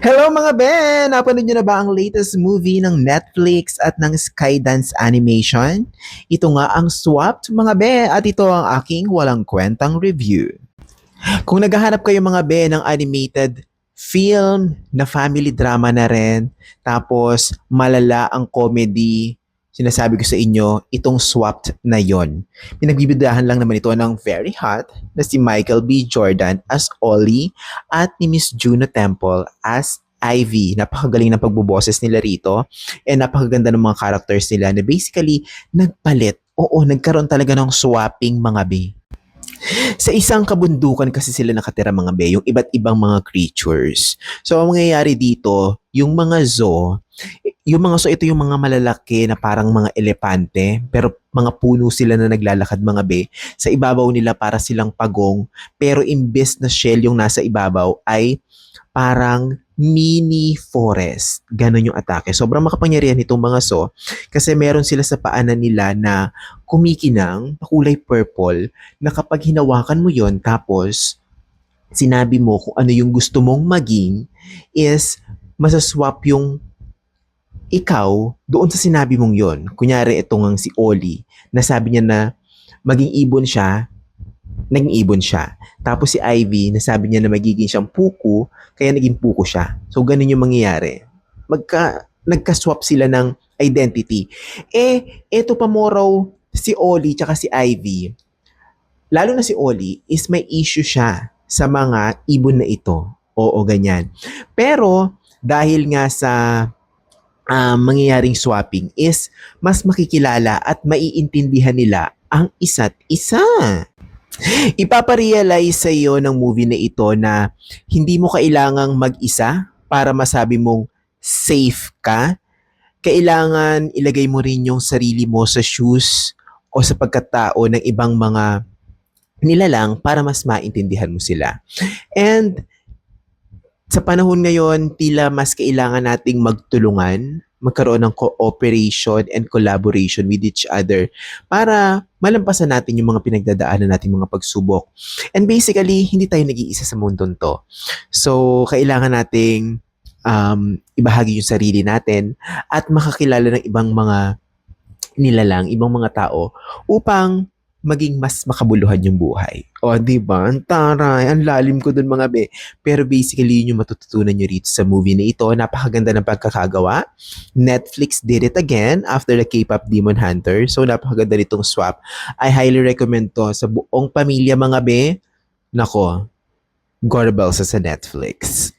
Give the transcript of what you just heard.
Hello mga Ben! Napanood niyo na ba ang latest movie ng Netflix at ng Skydance Animation? Ito nga ang Swapped mga Be at ito ang aking walang kwentang review. Kung naghahanap kayo mga Be ng animated film na family drama na rin, tapos malala ang comedy, sinasabi ko sa inyo, itong Swapped na yon. Pinagbibidahan lang naman ito ng very hot na si Michael B. Jordan as Ollie at ni Miss Juno Temple as Ivy. Napakagaling ng pagbuboses nila rito and napakaganda ng mga characters nila na basically nagpalit. Oo, nagkaroon talaga ng swapping mga be. Sa isang kabundukan kasi sila nakatira mga be, yung iba't ibang mga creatures. So ang mangyayari dito, yung mga zoo, yung mga zoo ito yung mga malalaki na parang mga elepante, pero mga puno sila na naglalakad mga be. Sa ibabaw nila para silang pagong, pero imbes na shell yung nasa ibabaw ay parang mini forest. Ganon yung atake. Sobrang makapangyarihan itong mga so kasi meron sila sa paanan nila na kumikinang, kulay purple, na kapag hinawakan mo yon tapos sinabi mo kung ano yung gusto mong maging is masaswap yung ikaw doon sa sinabi mong yon. Kunyari itong si Oli, nasabi niya na maging ibon siya, naging ibon siya. Tapos si Ivy, nasabi niya na magiging siyang puko, kaya naging puko siya. So, ganun yung mangyayari. Nagka-swap sila ng identity. Eto pa mo raw si Oli tsaka si Ivy. Lalo na si Oli is may issue siya sa mga ibon na ito. Oo, ganyan. Pero, dahil nga sa mangyayaring swapping is mas makikilala at maiintindihan nila ang isa't isa. Ipaparealize sa iyo ng movie na ito na hindi mo kailangang mag-isa para masabi mong safe ka. Kailangan ilagay mo rin yung sarili mo sa shoes o sa pagkatao ng ibang mga nilalang para mas maintindihan mo sila. And sa panahon ngayon, tila mas kailangan nating magtulungan, magkaroon ng cooperation and collaboration with each other para malampasan natin yung mga pinagdadaanan nating mga pagsubok. And basically, hindi tayo nag-iisa sa mundong to. So, kailangan nating ibahagi yung sarili natin at makakilala ng ibang mga nilalang, ibang mga tao upang maging mas makabuluhan yung buhay. O, di ba? Ang taray, ang lalim ko dun mga be. Pero basically, yun yung matututunan nyo rito sa movie na ito. Napakaganda ng pagkakagawa. Netflix did it again after the K-pop Demon Hunter. So, napakaganda nitong swap. I highly recommend to sa buong pamilya mga be. Nako, Gorbel sa Netflix.